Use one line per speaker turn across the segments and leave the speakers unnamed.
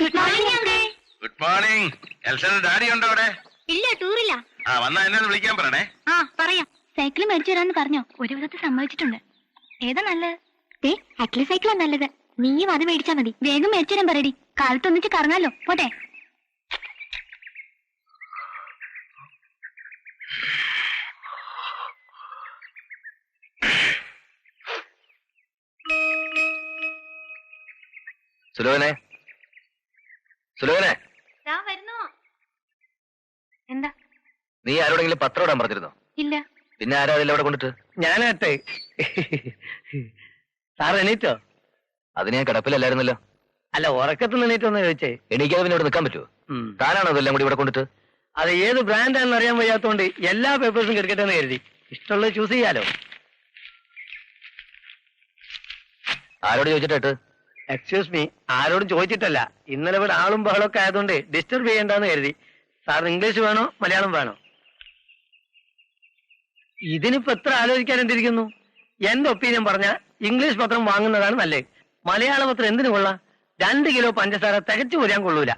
Good morning uncle.
Good morning. എൽസയുടെ daddy ഉണ്ടോ അവിടെ?
ഇല്ല, ടൂറില്ല.
വന്നാ എന്നെ ഒന്ന് വിളിക്കാൻ പറയണേ.
പറയാം. സൈക്കിൾ മേടിച്ചു തരാന്ന് പറഞ്ഞോ? ഒരു വിധത്തിൽ സമ്മതിച്ചിട്ടുണ്ട്. ഏതാ നല്ലത്? അറ്റ്ലി സൈക്കിളാ നല്ലത്. നീയും അത് മേടിച്ചാ മതി. വേഗം മേടിച്ചു തരാൻ പറയടി. കാലത്ത് ഒന്നിച്ച് കറങ്ങാലോ. പോട്ടെ.
സുലോനെ, സുലോനെ,
വരുന്നു. എന്താ?
നീ ആരോടെങ്കിലും പത്രം ഇടാൻ പറഞ്ഞിരുന്നോ?
ഇല്ല.
പിന്നെ ആരാ അതിൽ അവിടെ കൊണ്ടിട്ട്?
ഞാനാട്ടെ. സാർ എണീറ്റോ?
അതിന് ഞാൻ കിടപ്പിലല്ലായിരുന്നല്ലോ.
അല്ല, ഉറക്കത്തുനിന്ന് എണീറ്റോന്ന് ചോദിച്ചേ.
എണീക്കാതെ പിന്നെ ഇവിടെ നിൽക്കാൻ പറ്റുമോ? താനാണോ ഇതെല്ലാം കൂടി ഇവിടെ കൊണ്ടിട്ട്?
അത് ഏത് ബ്രാൻഡാണെന്ന് അറിയാൻ വയ്യാത്തോണ്ട് എല്ലാ പേപ്പേഴ്സും കിടക്കട്ടെ എന്ന് കരുതി. ഇഷ്ടമുള്ളത് ചൂസ് ചെയ്യാലോ.
ആരോട് ചോദിച്ചിട്ട്?
എക്സ്ക്യൂസ് മീ, ആരോടും ചോദിച്ചിട്ടല്ല. ഇന്നലെ ഇവിടെ ആളും ബഹളമൊക്കെ ആയതുകൊണ്ട് ഡിസ്റ്റർബ് ചെയ്യണ്ടെന്ന് കരുതി. സാറിന് ഇംഗ്ലീഷ് വേണോ മലയാളം വേണോ? ഇതിനിപ്പോ എത്ര ആലോചിക്കാൻ എന്തിരിക്കുന്നു? എന്റെ ഒപ്പീനിയൻ പറഞ്ഞ ഇംഗ്ലീഷ് പത്രം വാങ്ങുന്നതാണ് നല്ലത്. മലയാള പത്രം എന്തിനു കൊള്ളാം? 2 കിലോ പഞ്ചസാര തികച്ചു പൊതിയാൻ കൊള്ളൂല.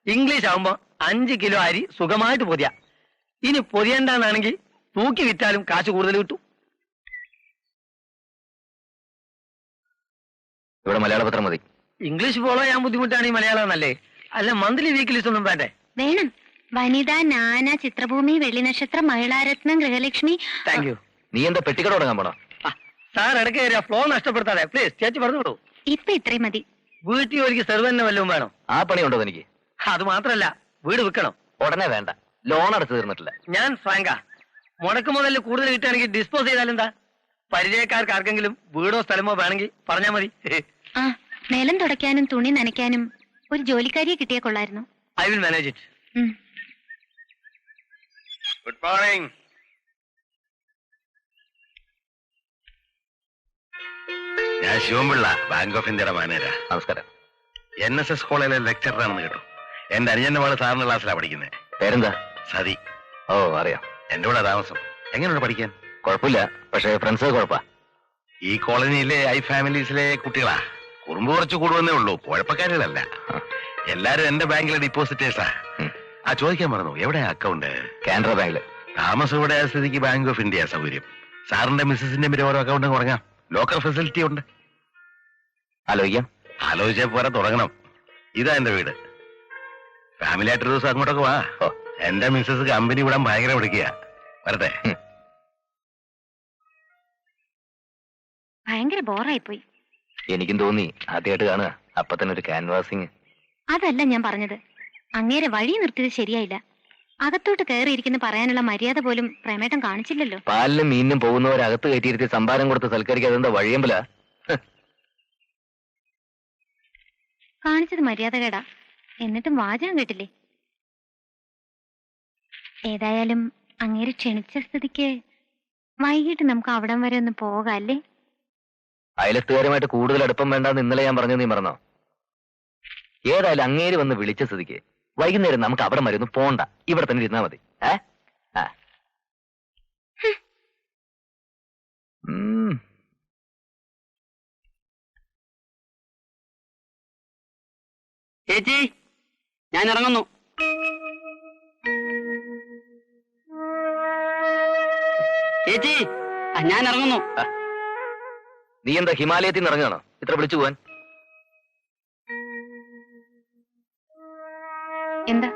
ഇംഗ്ലീഷ് ആവുമ്പോ 5 കിലോ അരി സുഖമായിട്ട് പൊതിയാ. ഇനി പൊതിയണ്ടെന്നാണെങ്കിൽ തൂക്കി വിറ്റാലും കാശ് കൂടുതൽ കിട്ടും.
ഇവിടെ മലയാള പത്രം മതി.
ഇംഗ്ലീഷ് ഫോളോ ചെയ്യാൻ ബുദ്ധിമുട്ടാണ് ഈ മലയാളം നല്ലേ. അല്ല, മന്ത്ലി വീക്കിലീസ് ഒന്നും വേണ്ടേ?
വേണം. വനിത, നാന, ചിത്രഭൂമി, വെള്ളി നക്ഷത്രം, മഹിളാരത്നം, ഗൃഹലക്ഷ്മി.
Thank you.
നീ എന്താ പെട്ടിക്കട തുടങ്ങാൻ പോണോ?
സാർ ഇടയ്ക്ക് കയറിയ ഫ്ലോ നഷ്ടപ്പെടുത്താതെ പ്ലീസ്. ചേച്ചി പറഞ്ഞോളൂ.
ഇപ്പൊ ഇത്രയും മതി.
വീട്ടിൽ ജോലിക്ക് സെർവന്നെ വല്ലതും വേണോ?
ആ പണി ഉണ്ടോ എനിക്ക്?
അത് മാത്രല്ല, വീട് വിൽക്കണം.
ഉടനെ വേണ്ട. ലോൺ അടച്ചു തീർന്നിട്ടില്ല.
ഞാൻ ഫ്രാങ്കാ. മുടക്ക് മുതലിൽ കൂടുതൽ കിട്ടുകയാണെങ്കിൽ ഡിസ്പോസ് ചെയ്താലെന്താ? പരിചയക്കാർക്ക് ആർക്കെങ്കിലും വീടോ സ്ഥലമോ വേണമെങ്കിൽ പറഞ്ഞാൽ മതി.
നിലം തുടയ്ക്കാനും തുണി നനയ്ക്കാനും ഒരു ജോലിക്കാരിയെ കിട്ടിയ കൊള്ളായിരുന്നു.
I will manage it.
Good morning. ഞാൻ ശിവൻപിള്ള, ബാങ്ക് ഓഫ് ഇന്ത്യയുടെ മാനേജരാ.
നമസ്കാരം.
NSS കോളേജിലെ ലെക്ചറാണെന്ന് കേട്ടു. എന്റെ അനിയന്റെ മകള് സാറിന്റെ ക്ലാസ്സിലാണ് പഠിക്കുന്നത്.
പേരെന്താ?
സതി.
ഓ, അറിയാം.
എന്റെ കൂടെ താമസം. എങ്ങനെയുണ്ട് പഠിക്കാൻ?
കുഴപ്പമില്ല, പക്ഷേ ഫ്രണ്ട്സ് കുഴപ്പാ.
ഈ കോളനിയിലെ ഫാമിലീസിലെ കുട്ടികളാ. കുറുമ്പ് കുറച്ച് കൂടുവന്നേ ഉള്ളൂ, കുഴപ്പക്കാരികളല്ല. എല്ലാരും എന്റെ ബാങ്കിലെ ഡിപ്പോസിറ്റേഴ്സാ. ചോദിക്കാൻ പറഞ്ഞു, എവിടെയാ അക്കൗണ്ട്?
കാനറ ബാങ്കില്.
താമസം ഇവിടെ സ്ഥിതിക്ക് ബാങ്ക് ഓഫ് ഇന്ത്യ സൗകര്യം. സാറിന്റെ മിസ്സസിന്റെ പേര് ഓരോ അക്കൗണ്ട് തുടങ്ങാം. ലോക്കൽ ഫെസിലിറ്റി ഉണ്ട്.
ആലോചിക്കാം.
ആലോചിച്ചാൽ പോരാ, തുടങ്ങണം. ഇതാ എന്റെ വീട്. ഫാമിലി ആയിട്ടൊരു ദിവസം അങ്ങോട്ടൊക്കെ വാ. എന്റെ മിസ്സസ് കമ്പനി വിടാൻ ഭയങ്കര വിളിക്കുക. വരട്ടെ.
ഭയങ്കര ബോറായി പോയി.
എനിക്കും തോന്നി, ആദ്യമായിട്ട് കാണുക. അപ്പൊ തന്നെ ഒരു ക്യാൻവാസിങ്.
അതല്ല ഞാൻ പറഞ്ഞത്. അങ്ങേരെ വഴി നിർത്തിയത് ശരിയായില്ല. അകത്തോട്ട് കയറിയിരിക്കുന്ന പറയാനുള്ള മര്യാദ പോലും പ്രേമേട്ടൻ കാണിച്ചില്ലല്ലോ.
പാലിനും മീനിനും പോകുന്നവരകത്ത് കയറ്റിയിരുത്തി സംഭാരം കൊടുത്ത് സൽക്കരിക്കാതെ എന്താ വഴിയമ്പല?
കാണിച്ചത് മര്യാദകേടാ. എന്നിട്ടും വാചകം കേട്ടില്ലേ? ഏതായാലും അങ്ങേരെ ക്ഷണിച്ച സ്ഥിതിക്ക് വൈകിട്ട് നമുക്ക് അവിടം വരെ ഒന്ന് പോകാം അല്ലേ?
അയലത്തുകാരുമായിട്ട് കൂടുതൽ അടുപ്പം വേണ്ടാന്ന് ഇന്നലെ ഞാൻ പറഞ്ഞു. നീ മറന്നോ? ഏതായാലും അങ്ങേര് വന്ന് വിളിച്ച സ്ഥിതിക്ക് വൈകുന്നേരം നമുക്ക് അവിടെ വരെ ഒന്ന് പോണ്ട. ഇവിടെ തന്നെ ഇരുന്നാ മതി.
ചേച്ചി, ഞാൻ ഇറങ്ങുന്നു. ചേച്ചി, ഞാൻ ഇറങ്ങുന്നു.
നീ എന്താ ഹിമാലയത്തിൽ നിന്ന് ഇറങ്ങുകയാണോ ഇത്ര വിളിച്ചു പോവാൻ?
എന്താ?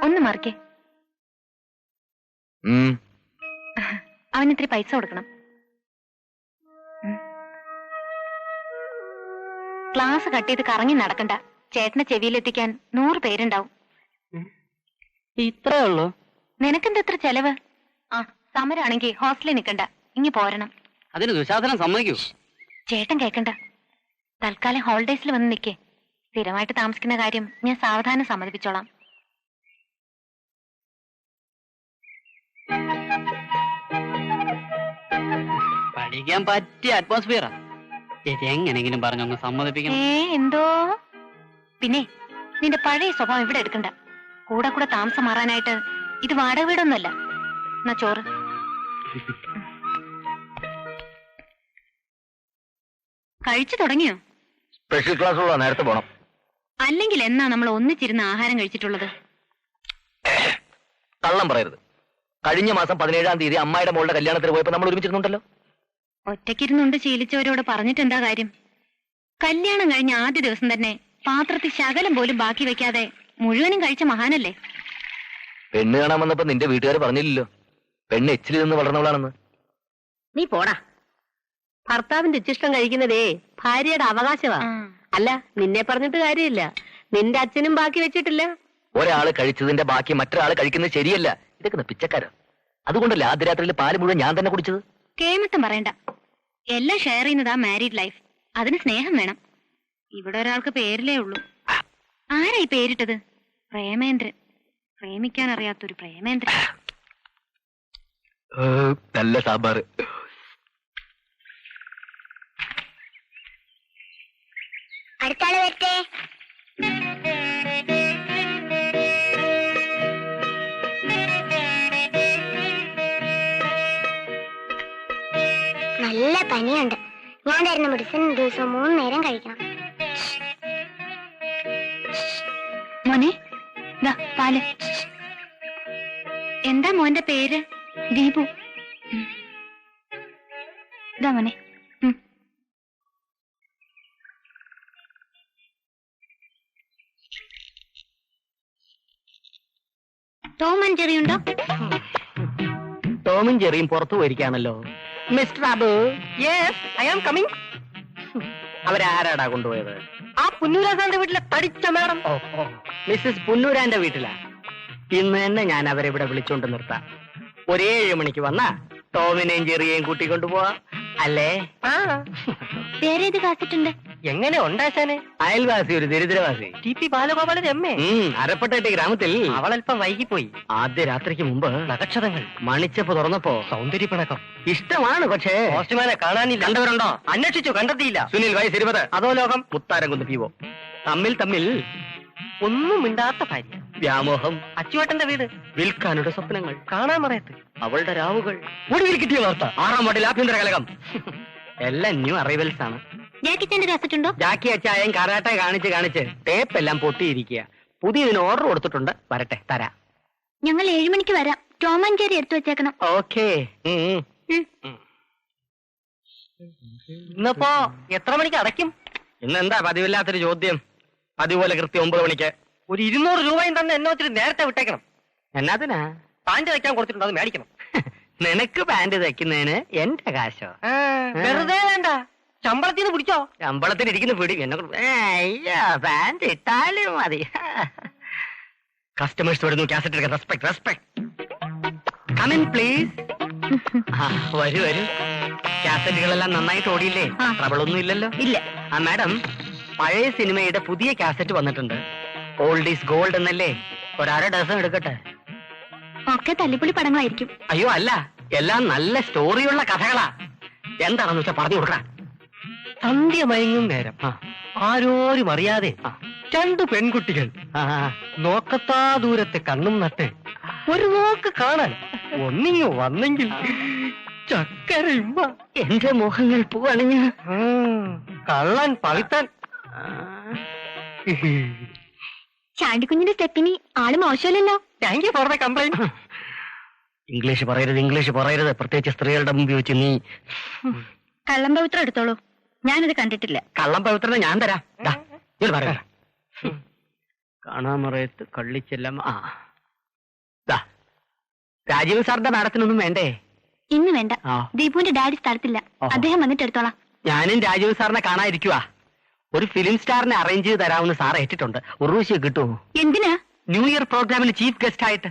ഒന്ന് മറിക്കേ. അവനിത്തിരി പൈസ കൊടുക്കണം. ക്ലാസ് കട്ട് ചെയ്ത് കറങ്ങി നടക്കണ്ട. ചേട്ടനെ ചെവിയിലെത്തിക്കാൻ 100 പേരുണ്ടാവും.
ഇത്രേ ഉള്ളൂ?
നിനക്കെന്താ എത്ര ചെലവ്? സമരാണെങ്കിൽ ഹോസ്റ്റലിൽ നിൽക്കണ്ട, ഇങ്ങി പോരണം.
അതിന് ദുശാസനം സമ്മതിക്കൂ?
ചേട്ടൻ കേക്കണ്ട. തൽക്കാലം ഹോളിഡേസിൽ വന്ന് നിൽക്കേ. സ്ഥിരമായിട്ട് താമസിക്കുന്ന കാര്യം ഞാൻ സാവധാനം സമ്മതിപ്പിച്ചോളാം.
പഠിക്കാൻ പറ്റിയ അറ്റ്മോസ്ഫിയറാ. ചേച്ചി എങ്ങനെങ്കിലും പറഞ്ഞൊന്ന് സമ്മതിപ്പിക്കണം.
എന്തോ? പിന്നെ നിന്റെ പഴയ സ്വഭാവം ഇവിടെ എടുക്കണ്ട. കൂടെ കൂടെ താമസം മാറാനായിട്ട് ഇത് വാടക വീടൊന്നുമല്ല. എന്നാ ചോറ്. കഴിച്ചു തുടങ്ങിയോ?
സ്പെഷ്യൽ ക്ലാസ് ഉള്ള നേരത്തെ പോണം.
അല്ലെങ്കിൽ എന്നാ നമ്മൾ ഒന്നിച്ചിരുന്ന് ആഹാരം കഴിച്ചിട്ടുള്ളത്?
കള്ളം പറയരുത്. കഴിഞ്ഞ മാസം 17-ാം തീയതി അമ്മായിയുടെ മോളുടെ കല്യാണത്തിന് പോയപ്പോ നമ്മൾ ഒരുമിച്ചിരുന്നുണ്ടല്ലോ.
ഒറ്റയ്ക്കിരുന്നുണ്ട് ശീലിച്ചവരോട് പറഞ്ഞിട്ട് എന്താ കാര്യം? കല്യാണം കഴിഞ്ഞ ആദ്യ ദിവസം തന്നെ പാത്രത്തിൽ ശകലം പോലും ബാക്കി വെക്കാതെ മുഴുവനും കഴിച്ച മഹാനല്ലേ.
പെണ്ണ് കാണാൻ വന്നപ്പോ നിന്റെ വീട്ടുകാർ പറഞ്ഞില്ലല്ലോ പെണ്ണ് എച്ചിൽ നിന്ന് വളർന്നവളാണെന്ന്.
നീ പോടാ. ഭർത്താവിന്റെ ഇച്ചിഷ്ടം കഴിക്കുന്നതേ ഭാര്യയുടെ അവകാശമാ. അല്ല, നിന്നെ പറഞ്ഞിട്ട് കാര്യമില്ല. നിന്റെ അച്ഛനും ബാക്കി വെച്ചിട്ടില്ല.
ഒരാള് കഴിച്ചതിന്റെ ബാക്കി മറ്റൊരാള് കഴിക്കുന്നത് ശരിയല്ല. ഇതൊക്കെ പിച്ചക്കാരോ. അതുകൊണ്ടല്ലേ ആദ്യ രാത്രിയിൽ പാല് മുഴുവൻ ഞാൻ തന്നെ കുടിച്ചത്.
കേമത്തം പറയണ്ട. എല്ലാം ഷെയർ ചെയ്യുന്നതാ മാരീഡ് ലൈഫ്. അതിന് സ്നേഹം വേണം. ഇവിടെ ഒരാൾക്ക് പേരിലേ ഉള്ളൂ. ആരാ ഈ പേരിട്ടത്? പ്രേമേന്ദ്രൻ. പ്രേമിക്കാൻ അറിയാത്തൊരു പ്രേമേന്ദ്രൻ.
നല്ല സാമ്പാറ്.
അടുത്താള് വരട്ടെ.
നല്ല പനിയുണ്ട്. ഞാൻ തരുന്ന മെഡിസിൻ ദിവസം 3 നേരം കഴിക്കണം.
മോനെ ദാ പാല്. എന്താ മോന്റെ പേര്? ദീപു. ഇതാ മോനെ. ടോം ആൻഡ് ജെറി ഉണ്ടോ?
ടോമും ജെറിയും പുറത്തു പോയിരിക്കാണല്ലോ. Mister Abu. Yes, I am coming. അവരാരാടാ കൊണ്ടുപോയത്? ആ പുന്നൂരാസാന്റെ വീട്ടിലെ തടിച്ച മാഡം. മിസ്സസ് പുന്നൂരാന്റെ വീട്ടിലാ. ഇന്ന് തന്നെ ഞാൻ അവരെ ഇവിടെ വിളിച്ചോണ്ട് നിർത്താം. ഒരു 7 മണിക്ക് വന്നാ ടോമിനെയും ജെറിയെയും കൂട്ടിക്കൊണ്ടുപോവാ. അല്ലേ?
വേറെ ഏത് കാസറ്റുണ്ട്?
എങ്ങനെ ഉണ്ടാശാനെ? അയൽവാസി, ഒരു ദരിദ്രവാസി. TP ബാലഗോപാലന്റെ അമ്മേ. അരപ്പട്ടേട്ടി ഗ്രാമത്തിൽ അവളല്പം വൈകിപ്പോയി. ആദ്യ രാത്രിക്ക് മുമ്പ് നക്ഷത്രങ്ങൾ മണിച്ചപ്പ് തുറന്നപ്പോ സൗന്ദര്യപ്പിണക്കം. ഇഷ്ടമാണ്, പക്ഷേ പോസ്റ്റ്മാനെ കാണാനില്ല. കണ്ടവരുണ്ടോ? അന്വേഷിച്ചു, കണ്ടെത്തിയില്ല. സുനിൽ, വയസ്സ് 20. അതോ ലോകം? മുത്താരംകുന്ന് PO. തമ്മിൽ ഒന്നും മിണ്ടാത്ത ഭാര്യ. വ്യാമോഹം. അച്ചുവേട്ടന്റെ വീട്. വിൽക്കാനുള്ള സ്വപ്നങ്ങൾ. കാണാൻ മറയത്ത് അവളുടെ രാവുകൾ. ഒടുവിൽ കിട്ടിയ വാർത്ത 6-ാം വാർഡിൽ ആഭ്യന്തര കലകം. എല്ലാം ന്യൂ അറൈവൽസ് ആണ്.
ജാക്കിച്ചാന്റെ കാസറ്റ് ഉണ്ടോ?
ജാക്കി അച്ചായം കരാട്ടെ കാണിച്ച് ടേപ്പ് എല്ലാം പൊട്ടിയിരിക്കുക. പുതിയതിന് ഓർഡർ കൊടുത്തിട്ടുണ്ട്. വരട്ടെ, തരാം.
ഞങ്ങൾ 7 മണിക്ക് വരാം. ടോം ആൻഡ് ജെറി എടുത്തു വെച്ചേക്കണം.
ഓക്കേ. ഇന്നിപ്പോ എത്ര മണിക്ക് അടയ്ക്കും? ഇന്നെന്താ പതിവില്ലാത്തൊരു ചോദ്യം? അതുപോലെ കൃത്യം 9 മണിക്ക്. ഒരു 200 രൂപയും തന്നെ എന്നെ വെച്ചിട്ട് നേരത്തെ വിട്ടേക്കണം. എന്നാത്തിനാ? പാൻറ് തയ്ക്കാൻ കൊടുത്തിട്ടുണ്ട്, അത് മേടിക്കണം. നിനക്ക് പാൻറ് തയ്ക്കുന്നതിന് എന്റെ കാശോ? വെറുതെ വേണ്ട, ശമ്പളത്തിന് പിടിച്ചോ. ശമ്പളത്തിന് ഇരിക്കുന്ന പിടി എന്നെ. പാൻറ് ഇട്ടാലും മതി. കസ്റ്റമേഴ്സ് വരുന്നു. കാസറ്റ് എടുക്കാൻ. റെസ്പെക്ട്. Come in please. വരൂ. കാസറ്റുകളെല്ലാം നന്നായിട്ട് ഓടിയില്ലേ? ട്രബിളൊന്നും ഇല്ലല്ലോ? ഇല്ല. മാഡം, പഴയ സിനിമയുടെ പുതിയ കാസറ്റ് വന്നിട്ടുണ്ട്. ഓൾഡ് ഈസ് ഗോൾഡ് എന്നല്ലേ? ഒരര ഡസൻ എടുക്കട്ടെ?
ഒക്കെ തല്ലിപ്പൊളി പടങ്ങളായിരിക്കും.
അയ്യോ അല്ല, എല്ലാം നല്ല സ്റ്റോറിയുള്ള കഥകളാ. എന്താണെന്ന് വെച്ചാ പറഞ്ഞു കൊടുക്കാം. സന്ധ്യ മയങ്ങും നേരം ആരോരും അറിയാതെ 2 പെൺകുട്ടികൾ നോക്കത്താ ദൂരത്തെ കണ്ണും നട്ട് ഒരു നോക്ക് കാണാൻ ഒന്നിങ്ങ് വന്നെങ്കിൽ ചക്കരയുമ്പ. എന്റെ മോഹങ്ങൾ പൂവണിഞ്ഞ് കള്ളൻ പവിത്തൻ.
ചാണ്ടിക്കുഞ്ഞിന്റെ സ്റ്റെപ്പിനി ആള് മോശമല്ലല്ലോ.
Thank you for the complaint. English പറയരുത്, പ്രത്യേകിച്ച് സ്ത്രീകളുടെ മുമ്പിൽ വെച്ച്. നീ
കള്ളം പവിത്രം എടുത്തോളൂ. ഞാനത് കണ്ടിട്ടില്ല.
കള്ളം പവിത്രനെ ഞാൻ തരാം. പറയാ കാണാമറയത്ത് കള്ളിച്ചെല്ലം. രാജീവ് സാറിന്റെ മാഡത്തിനൊന്നും വേണ്ടേ?
ഇന്ന് വേണ്ട. ദീപുവിന്റെ ഡാഡി സ്ഥലത്തില്ല. അദ്ദേഹം വന്നിട്ട് എടുത്തോളാം.
ഞാനും രാജീവ് സാറിനെ കാണാതിരിക്കുവാ. ഒരു ഫിലിം സ്റ്റാറിനെ അറേഞ്ച് ചെയ്ത് തരാമെന്ന് സാർ ഏറ്റിട്ടുണ്ട്. ഉർവശി കിട്ടുമോ?
എന്തിനാ?
ന്യൂ ഇയർ പ്രോഗ്രാമിന് ചീഫ് ഗസ്റ്റ് ആയിട്ട്.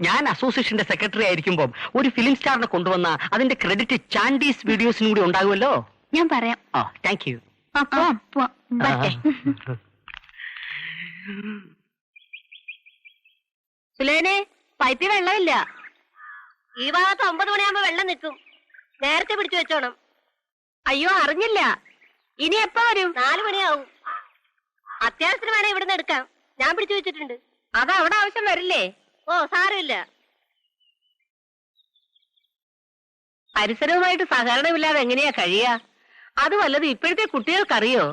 ഞാൻ അസോസിയേഷന്റെ സെക്രട്ടറി ആയിരിക്കുമ്പോൾ ഒരു ഫിലിം സ്റ്റാറിനെ കൊണ്ടുവന്ന അതിന്റെ ക്രെഡിറ്റ് ചാൻഡീസ് വീഡിയോസിനും കൂടി ഉണ്ടാകുമല്ലോ.
ഞാൻ പറയാം.
Thank you.
സുലേനെ, പൈപ്പിൽ വെള്ളമില്ല. ഈ ഭാഗത്ത് 9 മണിയാകുമ്പോ വെള്ളം നിൽക്കും. നേരത്തെ പിടിച്ചു വെച്ചോണം. അയ്യോ, അറിഞ്ഞില്ല. ഇനി എപ്പോ വരും? 4 മണിയാവും. അത്യാവശ്യത്തിന് വേണേ ഇവിടുന്ന് എടുക്കാം. ഞാൻ പിടിച്ചു വെച്ചിട്ടുണ്ട്. അത് അവിടെ ആവശ്യം വരില്ലേ? ഓ, സാരമില്ല. പരിസരവുമായിട്ട് സഹകരണമില്ലാതെ എങ്ങനെയാ കഴിയുക? അത് വല്ലതും ഇപ്പോഴത്തെ കുട്ടികൾക്കറിയോ?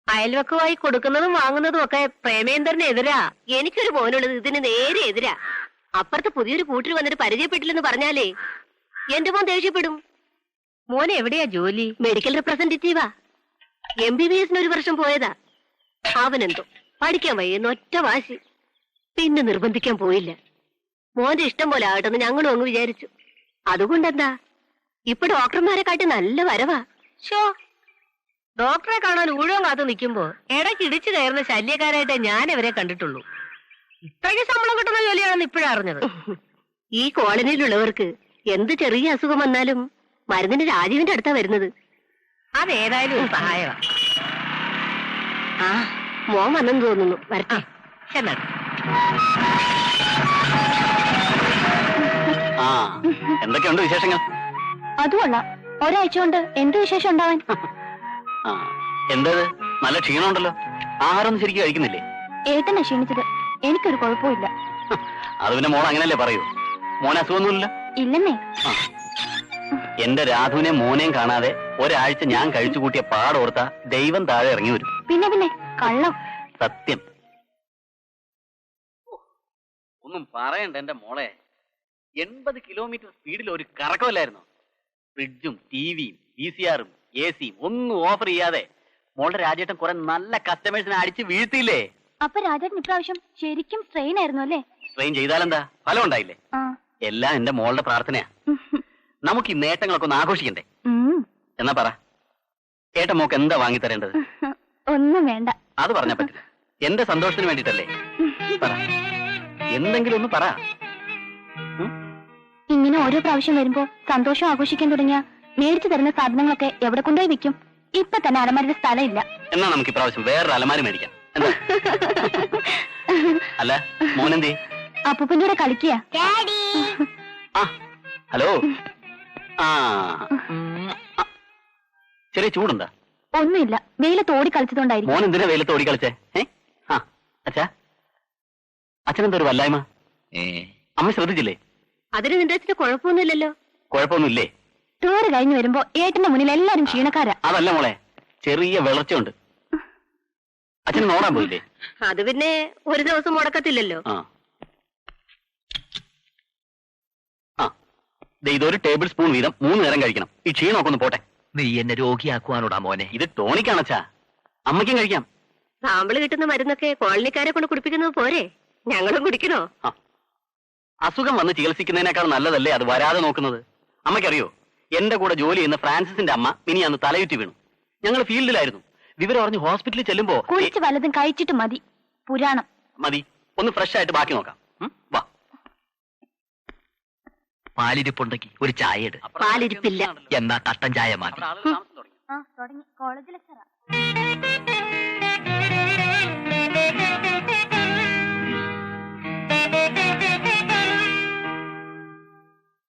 അയൽവക്കമായി കൊടുക്കുന്നതും വാങ്ങുന്നതും ഒക്കെ പ്രേമേന്ദ്രന് എതിരാ. എനിക്കൊരു മോനുള്ളത് ഇതിന് നേരെ എതിരാ. അപ്പുറത്ത് പുതിയൊരു കൂട്ടർ വന്നിട്ട് പരിചയപ്പെട്ടില്ലെന്ന് പറഞ്ഞാലേ എന്റെ മോൻ ദേഷ്യപ്പെടും. മോൻ എവിടെയാ ജോലി? മെഡിക്കൽ റെപ്രസെന്റേറ്റീവാ. MBBS 1 വർഷം പോയതാ. അവനെന്തോ പഠിക്കാൻ വയ്യെന്ന് ഒറ്റ വാശി. പിന്നെ നിർബന്ധിക്കാൻ പോയില്ല. മോന്റെ ഇഷ്ടം പോലെ ആകട്ടെന്ന് ഞങ്ങളും അങ്ങ് വിചാരിച്ചു. അതുകൊണ്ടെന്താ ഇപ്പൊ ഡോക്ടർമാരെ കാട്ടി നല്ല വരവാ. ഷോ, ഡോക്ടറെ കാണാൻ ഊഴവും കാത്തു നിൽക്കുമ്പോ ഇടയ്ക്ക് ഇടിച്ചു കയറുന്ന ശല്യക്കാരായിട്ടേ ഞാൻ ഇവരെ കണ്ടിട്ടുള്ളൂ. ഇത്രയ്ക്ക് ശമ്പളം കിട്ടുന്ന ജോലിയാണെന്ന് ഇപ്പോഴാ അറിഞ്ഞത്. ഈ കോളനിയിലുള്ളവർക്ക് എന്ത് ചെറിയ അസുഖം വന്നാലും മരുന്നിന് രാജീവിന്റെ അടുത്താ വരുന്നത്. അതേതായാലും ഒരു സഹായമാ. ആ, മോൻ വന്നെന്ന് തോന്നുന്നു. വരട്ടെ. ചെന്നാ
എന്തൊക്കെയുണ്ട് വിശേഷങ്ങൾ?
അതുമല്ല, ഒരാഴ്ച കൊണ്ട് എന്ത് വിശേഷം ഉണ്ടാവാൻ?
എന്തത് നല്ല ക്ഷീണമുണ്ടല്ലോ. ആഹാരം ശരിക്കും കഴിക്കുന്നില്ലേ?
ഏട്ടനാ ക്ഷീണിച്ചത്. എനിക്കൊരു കുഴപ്പമില്ല.
അത് പിന്നെ മോൾ അങ്ങനല്ലേ പറയൂ. മോനെ അസുഖമൊന്നുമില്ല?
ഇല്ലെന്നേ.
എന്റെ രാധുവിനെ മോനെയും കാണാതെ ഒരാഴ്ച ഞാൻ കഴിച്ചു കൂട്ടിയ പാടോർത്ത ദൈവം താഴെ ഇറങ്ങി വരും.
പിന്നെ കള്ളം.
സത്യം. ഒന്നും പറയണ്ട എന്റെ മോളെ. 80 കിലോമീറ്റർ സ്പീഡിൽ ഒരു കറക്കമല്ലായിരുന്നു. ഫ്രിഡ്ജും ടിവിയും VCRും AC-യും ഒന്നും ഓഫർ ചെയ്യാതെ മോളുടെ രാജേട്ടൻ കുറെ നല്ല കസ്റ്റമേഴ്സിനെ അടിച്ച് വീഴ്ത്തിയില്ലേ?
അപ്പൊ രാജേട്ടൻ ഇപ്രാവശ്യം ശരിക്കും സ്ട്രെയിൻ ആയിരുന്നു അല്ലേ?
സ്ട്രെയിൻ ചെയ്താലെന്താ, ഫലം ഉണ്ടായില്ലേ? എല്ലാം എന്റെ മോളുടെ പ്രാർത്ഥനയാ. നമുക്ക് ഈ നേട്ടങ്ങളൊക്കെ ഒന്ന് ആഘോഷിക്കണ്ടേ? എന്നാ പറ, ഏട്ടൻ മോക്ക് എന്താ വാങ്ങി തരേണ്ടത്?
ഒന്നും വേണ്ട.
അത് പറഞ്ഞാ പറ്റില്ല. എന്റെ സന്തോഷത്തിന് വേണ്ടിട്ടല്ലേ? പറ, എന്തെങ്കിലും ഒന്ന് പറ.
ഇങ്ങനെ ഓരോ പ്രാവശ്യം വരുമ്പോ സന്തോഷം ആഘോഷിക്കാൻ തുടങ്ങിയ മേടിച്ചു തരുന്ന സാധനങ്ങളൊക്കെ എവിടെ കൊണ്ടുപോയി വെക്കും? ഇപ്പൊ തന്നെ അലമാരിയുടെ സ്ഥലം ഇല്ല.
എന്നാ നമുക്ക് ഇപ്രാവശ്യം വേറൊരു അലമാരി മേടിക്കാം. അല്ല, മോനെന്തേ?
അപ്പൂപ്പന്റെ കൂടെ കളിക്കുക.
ഹലോ. ചെറിയ ചൂടുണ്ടാ?
ഒന്നുമില്ല, വെയിലത്ത് ഓടി കളിച്ചതുകൊണ്ടായിരിക്കും.
മോൻ എന്തിനാ വെയിലത്ത് ഓടി കളിച്ചേ? അച്ഛാ, അച്ഛനെന്താ ഒരു വല്ലായ്മ? അമ്മ ശ്രദ്ധിച്ചില്ലേ?
അതിന് നിന്റെ അച്ഛന് കുഴപ്പമൊന്നുമില്ലല്ലോ.
കുഴപ്പമൊന്നുമില്ലേ?
ടൂറ് കഴിഞ്ഞു വരുമ്പോ ഏട്ടന്റെ മുന്നിൽ എല്ലാരും ക്ഷീണക്കാരാ.
അതല്ല മോളെ, ചെറിയ വിളർച്ചയുണ്ട്. അച്ഛന് നോടാൻ പോയില്ലേ?
അത് പിന്നെ ഒരു ദിവസം മുടക്കത്തില്ലല്ലോ.
ഇതൊരു ടേബിൾ സ്പൂൺ വീതം 3 നേരം കഴിക്കണം. ഈ ക്ഷീണമൊക്കെ ഒന്ന് പോട്ടെ.
നീ എന്നെ രോഗിയാക്കുവാനോടാ മോനെ.
ഇത് ടോണിക്കാണച്ചാ, അമ്മയ്ക്കും കഴിക്കാം.
സാമ്പിള് കിട്ടുന്ന മരുന്നൊക്കെ കോളനിക്കാരെ കൊണ്ട് കുടിപ്പിക്കുന്നത് പോരെ? ഞങ്ങളും കുടിക്കണോ?
അസുഖം വന്ന് ചികിത്സിക്കുന്നതിനേക്കാൾ നല്ലതല്ലേ അത് വരാതെ നോക്കുന്നത്? അമ്മയ്ക്കറിയോ, എന്റെ കൂടെ ജോലി ചെയ്യുന്ന ഫ്രാൻസിന്റെ അമ്മ മിനിയാന്ന് തലയുറ്റി വീണു. ഞങ്ങൾ ഫീൽഡിലായിരുന്നു. വിവരം അറിഞ്ഞ് ഹോസ്പിറ്റലിൽ ചെല്ലുമ്പോ
കുളിച്ച് വല്ലതും കഴിച്ചിട്ട് മതി പുരാണം.
മതി, ഒന്ന് ഫ്രഷ് ആയിട്ട് ബാക്കി നോക്കാം. വാ.
പാലിരിപ്പുണ്ടെങ്കിൽ ഒരു ചായ ഇട്.
പാലിരിപ്പില്ല.
എന്നാ കട്ടൻ ചായ മതി.
കോളേജ് ലെക്ചറാ.